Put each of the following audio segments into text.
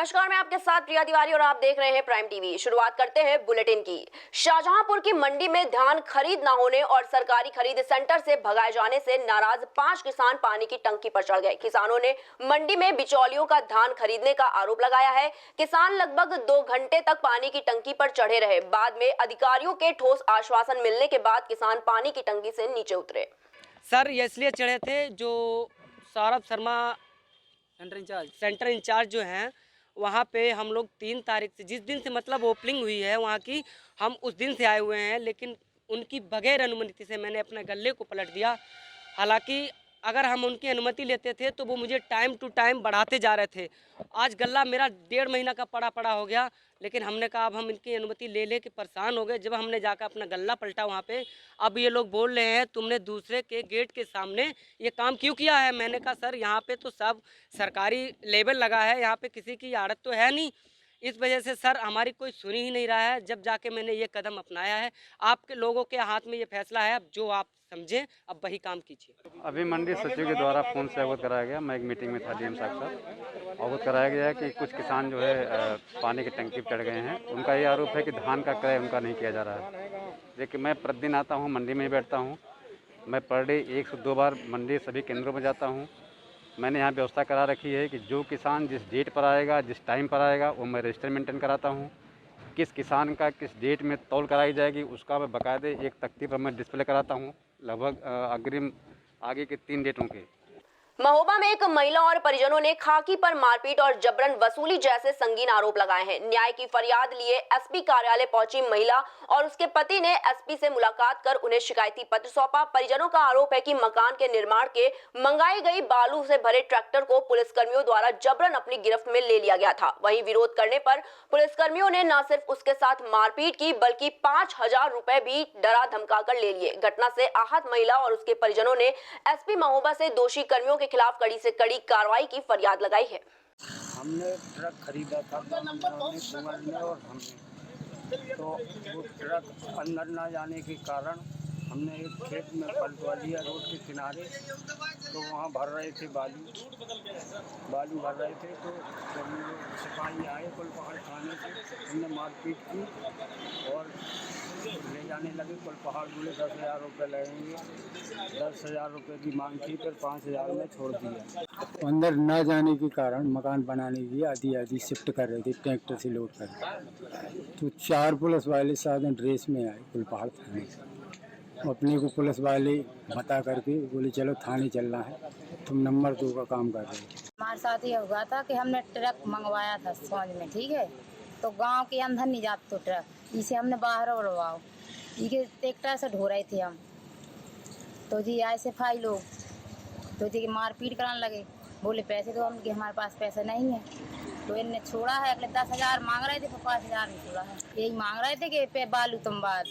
नमस्कार, मैं आपके साथ प्रिया तिवारी और आप देख रहे हैं प्राइम टीवी। शुरुआत करते हैं बुलेटिन की। शाहजहांपुर की मंडी में धान खरीद न होने और सरकारी खरीद सेंटर से भगाए जाने से नाराज 5 किसान पानी की टंकी पर चढ़ गए। किसानों ने मंडी में बिचौलियों का धान खरीदने का आरोप लगाया है। किसान लगभग 2 घंटे तक पानी की टंकी पर चढ़े रहे। बाद में अधिकारियों के ठोस आश्वासन मिलने के बाद किसान पानी की टंकी से नीचे उतरे। सर ये इसलिए चढ़े थे, जो सौरभ शर्मा सेंटर इंचार्ज जो हैं, वहाँ पे हम लोग 3 तारीख से, जिस दिन से मतलब ओपनिंग हुई है वहाँ की, हम उस दिन से आए हुए हैं। लेकिन उनकी बगैर अनुमति से मैंने अपने गल्ले को पलट दिया। हालांकि अगर हम उनकी अनुमति लेते थे तो वो मुझे टाइम टू टाइम बढ़ाते जा रहे थे। आज गल्ला मेरा 1.5 महीना का पड़ा हो गया, लेकिन हमने कहा अब हम इनकी अनुमति ले के परेशान हो गए। जब हमने जाकर अपना गल्ला पलटा वहाँ पे, अब ये लोग बोल रहे हैं तुमने दूसरे के गेट के सामने ये काम क्यों किया है। मैंने कहा सर यहाँ पे तो सब सरकारी लेबल लगा है, यहाँ पे किसी की आड़त तो है नहीं। इस वजह से सर हमारी कोई सुन ही नहीं रहा है। जब जाके मैंने ये कदम अपनाया है। आपके लोगों के हाथ में ये फैसला है, अब जो आप समझें अब वही काम कीजिए। अभी मंडी सचिव के द्वारा फ़ोन से अवगत कराया गया। मैं एक मीटिंग में था डीएम साहब साथ, अवगत कराया गया है कि कुछ किसान जो है पानी की टंकी पर चढ़ गए हैं। उनका ये आरोप है कि धान का क्रय उनका नहीं किया जा रहा है। देखिए, मैं प्रतिदिन आता हूँ, मंडी में ही बैठता हूँ। मैं पर डे 1 से 2 बार मंडी सभी केंद्रों में जाता हूँ। मैंने यहाँ व्यवस्था करा रखी है कि जो किसान जिस डेट पर आएगा, जिस टाइम पर आएगा, वो मैं रजिस्टर मेंटेन कराता हूँ। किस किसान का किस डेट में तौल कराई जाएगी उसका मैं बाकायदे एक तख्ती पर मैं डिस्प्ले कराता हूँ, लगभग अग्रिम आगे के 3 डेटों के। महोबा में एक महिला और परिजनों ने खाकी पर मारपीट और जबरन वसूली जैसे संगीन आरोप लगाए हैं। न्याय की फरियाद लिए एसपी कार्यालय पहुंची महिला और उसके पति ने एसपी से मुलाकात कर उन्हें शिकायती पत्र सौंपा। परिजनों का आरोप है कि मकान के निर्माण के मंगाई गई बालू से भरे ट्रैक्टर को पुलिसकर्मियों द्वारा जबरन अपनी गिरफ्त में ले लिया गया था। वहीं विरोध करने पर पुलिसकर्मियों ने न सिर्फ उसके साथ मारपीट की, बल्कि 5,000 रुपए भी डरा धमका कर ले लिए। घटना से आहत महिला और उसके परिजनों ने एसपी महोबा से दोषी कर्मियों के खिलाफ कड़ी से कड़ी कार्रवाई की फरियाद लगाई है। हमने ट्रक खरीदा था और हमने तो वो ट्रक अंदर ना जाने के कारण हमने एक खेत में पलटवा दिया रोड के किनारे। तो वहाँ भर रहे थे बालू भर रहे थे। तो जब सिपाही आए कुलपहाड़ थाने से, हमने मारपीट की और ले जाने लगे। कुलपहाड़ बोले 10,000 रुपये लगेंगे। 10,000 रुपये की मांग की, फिर 5,000 में छोड़ दिया। अंदर न जाने के कारण मकान बनाने की आधी शिफ्ट कर रहे थे, ट्रैक्टर से लोड कर। तो 4 पुलिस वाले साधन ड्रेस में आए कुलपहाड़ थाने से। अपने को पुलिस वाले बता करके बोले चलो थाने चलना है, तुम नंबर 2 का काम कर रहे हो। हमारे साथ ये हुआ था कि हमने ट्रक मंगवाया था समझ में, ठीक है। तो गांव के अंदर नहीं जाते तो ट्रक, इसे हमने बाहर उड़वाओ, ये ट्रैक्टर से ढो रहे थे हम। तो जी आए सिपाही लोग, तो जी मारपीट कराने लगे। बोले पैसे दो, हम कि हमारे पास पैसे नहीं है। तो इनने छोड़ा है, अगले 10,000 मांग रहे थे, तो 5,000 नहीं छोड़ा है। यही मांग रहे थे कि पे बालू तुम बाद।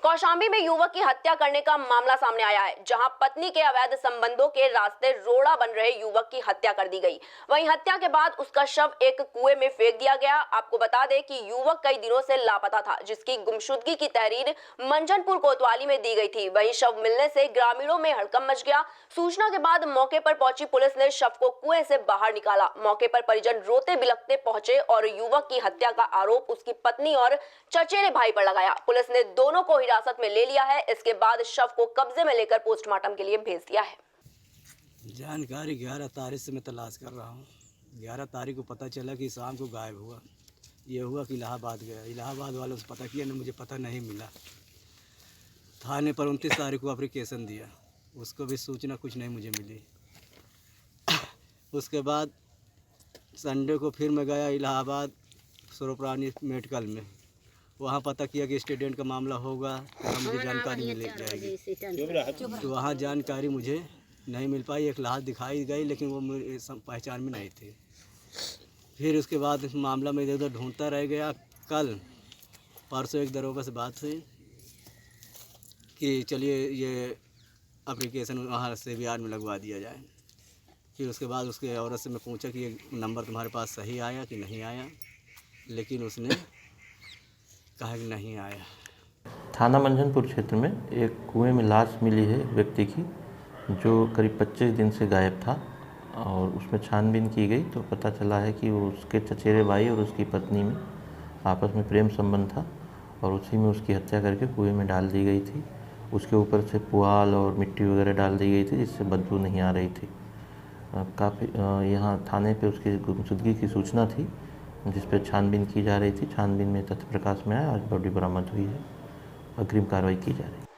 कौशाम्बी में युवक की हत्या करने का मामला सामने आया है, जहां पत्नी के अवैध संबंधों के रास्ते रोड़ा बन रहे युवक की हत्या कर दी गई। वहीं हत्या के बाद उसका शव एक कुएं में फेंक दिया गया। आपको बता दें कि युवक कई दिनों से लापता था, जिसकी गुमशुदगी की तहरीर मंजनपुर कोतवाली में दी गई थी। वहीं शव मिलने से ग्रामीणों में हड़कंप मच गया। सूचना के बाद मौके पर पहुंची पुलिस ने शव को कुएं से बाहर निकाला। मौके पर परिजन रोते बिलखते पहुंचे और युवक की हत्या का आरोप उसकी पत्नी और चचेरे भाई पर लगाया। पुलिस ने दोनों को हिरासत में ले लिया है। इसके बाद शव को कब्जे में लेकर पोस्टमार्टम के लिए भेज दिया है। जानकारी 11 तारीख से मैं तलाश कर रहा हूँ। 11 तारीख को पता चला कि शाम को गायब हुआ। ये हुआ कि इलाहाबाद गया, इलाहाबाद वालों से पता किया, मुझे पता नहीं मिला। थाने पर 29 तारीख को एप्लीकेशन दिया, उसको भी सूचना कुछ नहीं मुझे मिली। उसके बाद संडे को फिर मैं गया इलाहाबाद स्वरूपरानी मेडिकल में, वहाँ पता किया कि स्टूडेंट का मामला होगा, तो मुझे जानकारी मिल जाएगी। तो वहाँ जानकारी मुझे नहीं मिल पाई। एक लाश दिखाई गई, लेकिन वो मेरे पहचान में नहीं थी। फिर उसके बाद इस मामला में इधर उधर ढूंढता रह गया। कल परसों एक दरोगा से बात हुई कि चलिए ये एप्लीकेशन वहाँ से बिहार में लगवा दिया जाए। फिर उसके बाद उसके औरत से मैं पूछा कि ये नंबर तुम्हारे पास सही आया कि नहीं आया, लेकिन उसने कहा कि नहीं आया। थाना मंझनपुर क्षेत्र में एक कुएं में लाश मिली है व्यक्ति की, जो करीब 25 दिन से गायब था। और उसमें छानबीन की गई तो पता चला है कि वो उसके चचेरे भाई और उसकी पत्नी में आपस में प्रेम संबंध था और उसी में उसकी हत्या करके कुएं में डाल दी गई थी। उसके ऊपर से पुआल और मिट्टी वगैरह डाल दी गई थी जिससे बदबू नहीं आ रही थी। काफ़ी यहाँ थाने पे उसकी गुमशुदगी की सूचना थी जिस पर छानबीन की जा रही थी। छानबीन में तथ्य प्रकाश में आया, आज बॉडी बरामद हुई है, अग्रिम कार्रवाई की जा रही है।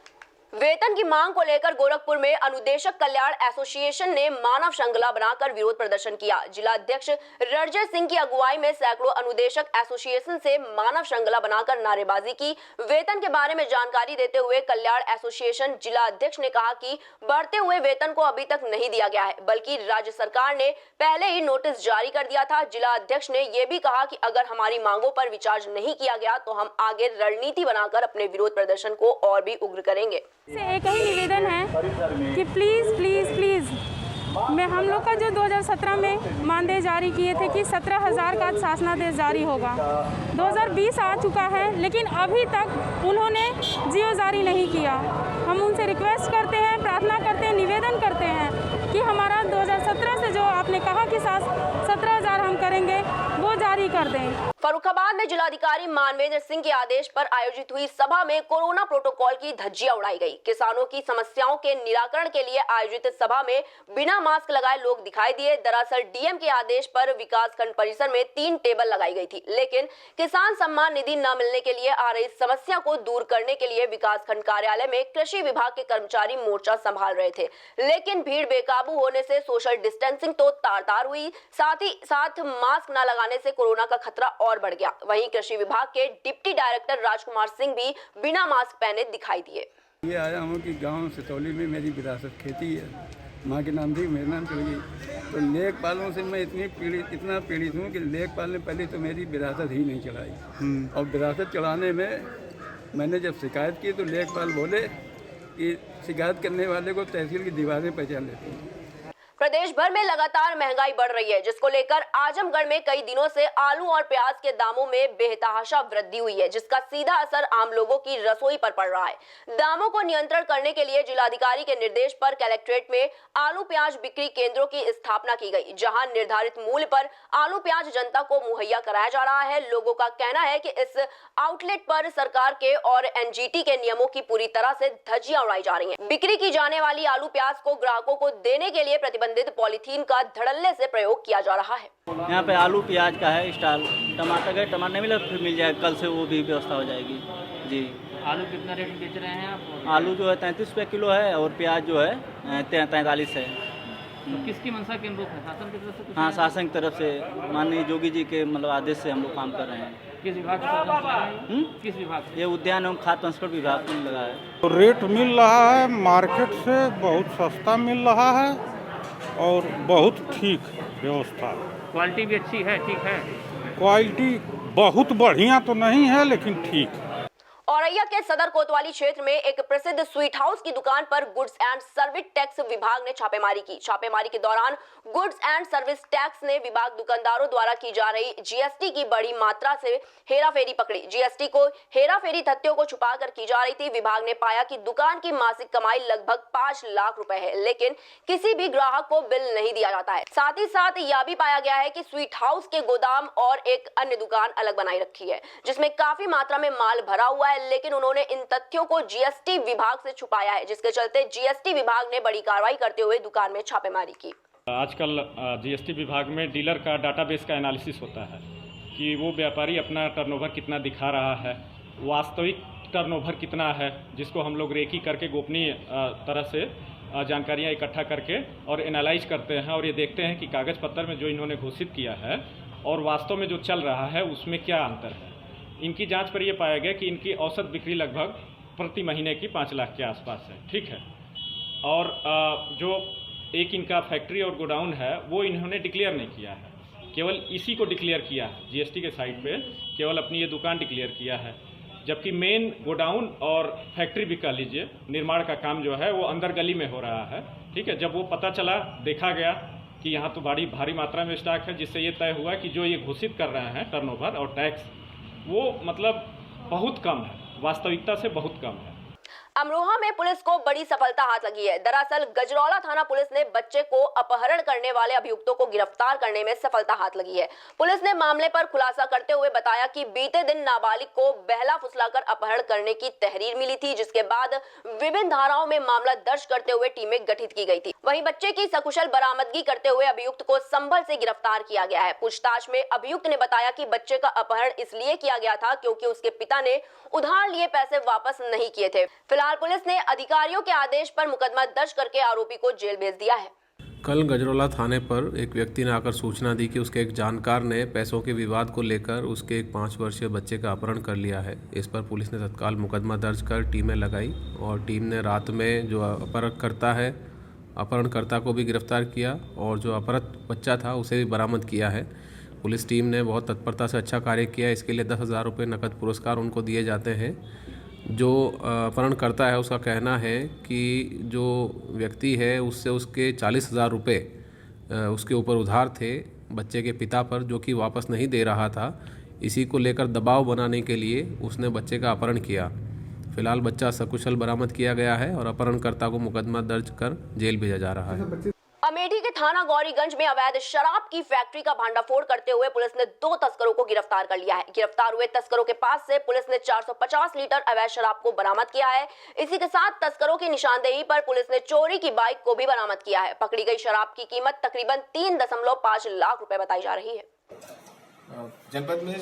वेतन की मांग को लेकर गोरखपुर में अनुदेशक कल्याण एसोसिएशन ने मानव श्रृंखला बनाकर विरोध प्रदर्शन किया। जिला अध्यक्ष रणजय सिंह की अगुवाई में सैकड़ों अनुदेशक एसोसिएशन से मानव श्रृंखला बनाकर नारेबाजी की। वेतन के बारे में जानकारी देते हुए कल्याण एसोसिएशन जिला अध्यक्ष ने कहा कि बढ़ते हुए वेतन को अभी तक नहीं दिया गया है, बल्कि राज्य सरकार ने पहले ही नोटिस जारी कर दिया था। जिला अध्यक्ष ने यह भी कहा कि अगर हमारी मांगों पर विचार नहीं किया गया तो हम आगे रणनीति बनाकर अपने विरोध प्रदर्शन को और भी उग्र करेंगे। से एक ही निवेदन है कि प्लीज़ मैं हम लोग का जो 2017 में मानदेय जारी किए थे कि 17,000 का शासनादेश जारी होगा, 2020 आ चुका है लेकिन अभी तक उन्होंने जियो जारी नहीं किया। हम उनसे रिक्वेस्ट करते हैं, प्रार्थना करते हैं, निवेदन करते हैं कि हमारा 2017 से जो आपने कहा कि 17,000 हम करेंगे वो जारी कर दें। फर्रुखाबाद में जिलाधिकारी मानवेंद्र सिंह के आदेश पर आयोजित हुई सभा में कोरोना प्रोटोकॉल की धज्जियां उड़ाई गई। किसानों की समस्याओं के निराकरण के लिए आयोजित सभा में बिना मास्क लगाए लोग दिखाई दिए। दरअसल डीएम के आदेश पर विकासखंड परिसर में 3 टेबल लगाई गई थी, लेकिन किसान सम्मान निधि न मिलने के लिए आ रही समस्या को दूर करने के लिए विकासखंड कार्यालय में कृषि विभाग के कर्मचारी मोर्चा संभाल रहे थे, लेकिन भीड़ बेकाबू होने से सोशल डिस्टेंसिंग तो तार हुई, साथ ही साथ मास्क न लगाने से कोरोना का खतरा और बढ़ गया। वहीं कृषि विभाग के डिप्टी डायरेक्टर राजकुमार सिंह भी बिना मास्क पहने दिखाई दिए। ये आया हूँ कि गांव सितौली में मेरी विरासत खेती है, माँ के नाम थी, मेरे नाम चल गई। तो लेखपालों से मैं इतना पीड़ित हूँ कि लेखपाल ने पहले तो मेरी विरासत ही नहीं चलाई और विरासत चलाने में मैंने जब शिकायत की तो लेखपाल बोले कि शिकायत करने वाले को तहसील की दीवारें पहचान लेती हैं। प्रदेश भर में लगातार महंगाई बढ़ रही है, जिसको लेकर आजमगढ़ में कई दिनों से आलू और प्याज के दामों में बेतहाशा वृद्धि हुई है, जिसका सीधा असर आम लोगों की रसोई पर पड़ रहा है। दामों को नियंत्रण करने के लिए जिलाधिकारी के निर्देश पर कलेक्ट्रेट में आलू प्याज बिक्री केंद्रों की स्थापना की गई, जहां निर्धारित मूल्य पर आलू प्याज जनता को मुहैया कराया जा रहा है। लोगों का कहना है कि इस आउटलेट पर सरकार के और एनजीटी के नियमों की पूरी तरह से धज्जियां उड़ाई जा रही हैं। बिक्री की जाने वाली आलू प्याज को ग्राहकों को देने के लिए प्रतिबंधित पॉलीथीन का धड़ल्ले से प्रयोग किया जा रहा है। यहाँ पे आलू प्याज का है स्टॉल, टमाटर नहीं मिला फिर मिल जाएगा, कल से वो भी व्यवस्था हो जाएगी जी। आलू कितना रेट बेच रहे हैं आप? आलू जो है 33 रुपये किलो है और प्याज जो है 43 है। तो किसकी मंशा के अनुरूप है? शासन की तरफ से? हाँ, शासन की तरफ से माननीय योगी जी के मतलब आदेश से हम लोग काम कर रहे हैं। किस विभाग से? किस विभाग से? ये उद्यान एवं खाद्य संस्करण विभाग में लगा है। तो रेट मिल रहा है मार्केट से बहुत सस्ता मिल रहा है और बहुत ठीक व्यवस्था। क्वालिटी भी अच्छी है? ठीक है, क्वालिटी बहुत बढ़िया तो नहीं है लेकिन ठीक। औरैया के सदर कोतवाली क्षेत्र में एक प्रसिद्ध स्वीट हाउस की दुकान पर गुड्स एंड सर्विस टैक्स विभाग ने छापेमारी की। छापेमारी के दौरान गुड्स एंड सर्विस टैक्स ने विभाग दुकानदारों द्वारा की जा रही जीएसटी की बड़ी मात्रा से हेराफेरी पकड़ी। जीएसटी को हेराफेरी तथ्यों को छुपाकर की जा रही थी। विभाग ने पाया कि दुकान की मासिक कमाई लगभग 5 लाख रुपए है, लेकिन किसी भी ग्राहक को बिल नहीं दिया जाता है। साथ ही साथ यह भी पाया गया है कि स्वीट हाउस के गोदाम और एक अन्य दुकान अलग बनाई रखी है, जिसमें काफी मात्रा में माल भरा हुआ है, लेकिन उन्होंने इन तथ्यों को जीएसटी विभाग से छुपाया है, जिसके चलते जीएसटी विभाग ने बड़ी कार्रवाई करते हुए दुकान में छापेमारी की। आजकल जीएसटी विभाग में डीलर का डाटाबेस का एनालिसिस होता है कि वो व्यापारी अपना टर्नओवर कितना दिखा रहा है, वास्तविक टर्नओवर कितना है, जिसको हम लोग रेकी करके गोपनीय तरह से जानकारियाँ इकट्ठा करके और एनालाइज करते हैं और ये देखते हैं कि कागज़ पत्र में जो इन्होंने घोषित किया है और वास्तव में जो चल रहा है उसमें क्या अंतर है। इनकी जांच पर यह पाया गया कि इनकी औसत बिक्री लगभग प्रति महीने की 5 लाख के आसपास है, ठीक है। और जो एक इनका फैक्ट्री और गोडाउन है वो इन्होंने डिक्लेयर नहीं किया है, केवल इसी को डिक्लेयर किया है जीएसटी के साइट पे, केवल अपनी ये दुकान डिक्लेयर किया है, जबकि मेन गोडाउन और फैक्ट्री भी कह लीजिए निर्माण का काम जो है वो अंदर गली में हो रहा है, ठीक है। जब वो पता चला, देखा गया कि यहाँ तो बड़ी भारी मात्रा में स्टॉक है, जिससे ये तय हुआ कि जो ये घोषित कर रहे हैं टर्नओवर और टैक्स वो मतलब बहुत कम है, वास्तविकता से बहुत कम है। अमरोहा में पुलिस को बड़ी सफलता हाथ लगी है। दरअसल गजरौला थाना पुलिस ने बच्चे को अपहरण करने वाले अभियुक्तों को गिरफ्तार करने में सफलता हाथ लगी है। पुलिस ने मामले पर खुलासा करते हुए बताया कि बीते दिन नाबालिग को बहला फुसलाकर अपहरण करने की तहरीर मिली थी, जिसके बाद विभिन्न धाराओं में मामला दर्ज करते हुए टीमें गठित की गई थी। वहीं बच्चे की सकुशल बरामदगी करते हुए अभियुक्त को संभल से गिरफ्तार किया गया है। पूछताछ में अभियुक्त ने बताया कि बच्चे का अपहरण इसलिए किया गया था क्योंकि उसके पिता ने उधार लिए पैसे वापस नहीं किए थे। फिलहाल पुलिस ने अधिकारियों के आदेश पर मुकदमा दर्ज करके आरोपी को जेल भेज दिया है। कल गजरौला थाने पर एक व्यक्ति ने आकर सूचना दी कि उसके एक जानकार ने पैसों के विवाद को लेकर उसके एक 5 वर्षीय बच्चे का अपहरण कर लिया है। इस पर पुलिस ने तत्काल मुकदमा दर्ज कर टीमें लगाई और टीम ने रात में जो अपहरणकर्ता को भी गिरफ्तार किया और जो अपहृत बच्चा था उसे भी बरामद किया है। पुलिस टीम ने बहुत तत्परता से अच्छा कार्य किया। इसके लिए 10,000 रुपये नकद पुरस्कार उनको दिए जाते हैं। जो अपहरणकर्ता है उसका कहना है कि जो व्यक्ति है उससे उसके 40,000 रुपये उसके ऊपर उधार थे बच्चे के पिता पर, जो कि वापस नहीं दे रहा था। इसी को लेकर दबाव बनाने के लिए उसने बच्चे का अपहरण किया। फिलहाल बच्चा सकुशल बरामद किया गया है और अपहरणकर्ता को मुकदमा दर्ज कर जेल भेजा जा रहा है। अमेठी के थाना गौरीगंज में अवैध शराब की फैक्ट्री का भांडाफोड़ करते हुए पुलिस ने 2 तस्करों को गिरफ्तार कर लिया है। गिरफ्तार हुए तस्करों के पास से पुलिस ने 450 लीटर अवैध शराब को बरामद किया है। इसी के साथ तस्करों की निशानदेही पर पुलिस ने चोरी की बाइक को भी बरामद किया है। पकड़ी गई शराब की कीमत तकरीबन 3.5 लाख रुपए बताई जा रही है। जनपद में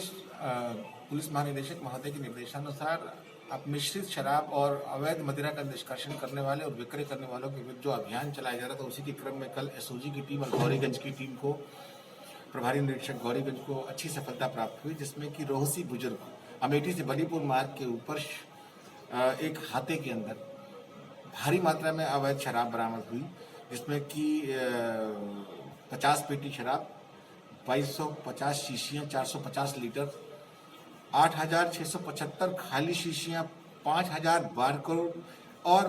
पुलिस महानिदेशक महोदय के निर्देशानुसार अब मिश्रित शराब और अवैध मदिरा का निष्कर्षण करने वाले और विक्रय करने वालों के विरुद्ध जो अभियान चलाया जा रहा था, उसी के क्रम में कल एसओजी की टीम और गौरीगंज की टीम को, प्रभारी निरीक्षक गौरीगंज को अच्छी सफलता प्राप्त हुई, जिसमें कि रोहसी बुजुर्ग अमेठी से बलीपुर मार्ग के ऊपर एक हाथे के अंदर भारी मात्रा में अवैध शराब बरामद हुई, जिसमें कि 50 पेटी शराब, 2250 शीशियाँ, 450 लीटर, 8,675 खाली शीशियाँ, 5,000 बारकोड और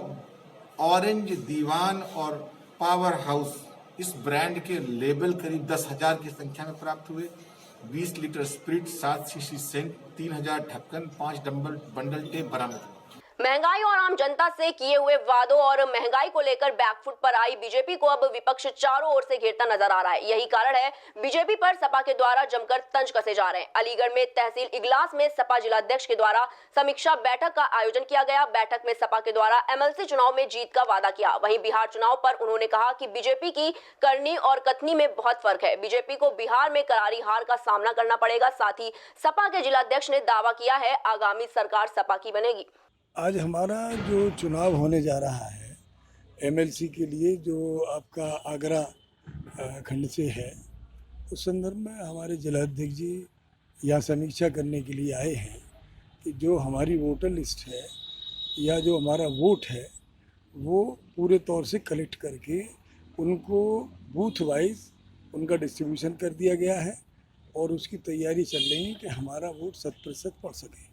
ऑरेंज दीवान और पावर हाउस इस ब्रांड के लेबल करीब 10,000 की संख्या में प्राप्त हुए। 20 लीटर स्प्रिट, 7 शीशी सेंट, 3,000 ढक्कन, 5 बंडल टेप बरामद हुए। महंगाई और आम जनता से किए हुए वादों और महंगाई को लेकर बैकफुट पर आई बीजेपी को अब विपक्ष चारों ओर से घेरता नजर आ रहा है। यही कारण है बीजेपी पर सपा के द्वारा जमकर तंज कसे जा रहे हैं। अलीगढ़ में तहसील इगलास में सपा जिलाध्यक्ष के द्वारा समीक्षा बैठक का आयोजन किया गया। बैठक में सपा के द्वारा एमएलसी चुनाव में जीत का वादा किया। वहीं बिहार चुनाव पर उन्होंने कहा कि बीजेपी की करनी और कथनी में बहुत फर्क है। बीजेपी को बिहार में करारी हार का सामना करना पड़ेगा। साथ ही सपा के जिलाध्यक्ष ने दावा किया है आगामी सरकार सपा की बनेगी। आज हमारा जो चुनाव होने जा रहा है एमएलसी के लिए, जो आपका आगरा खंड से है, उस संदर्भ में हमारे जिलाध्यक्ष जी यहाँ समीक्षा करने के लिए आए हैं कि जो हमारी वोटर लिस्ट है या जो हमारा वोट है वो पूरे तौर से कलेक्ट करके उनको बूथ वाइज उनका डिस्ट्रीब्यूशन कर दिया गया है और उसकी तैयारी चल रही है कि हमारा वोट 100% पड़ सके।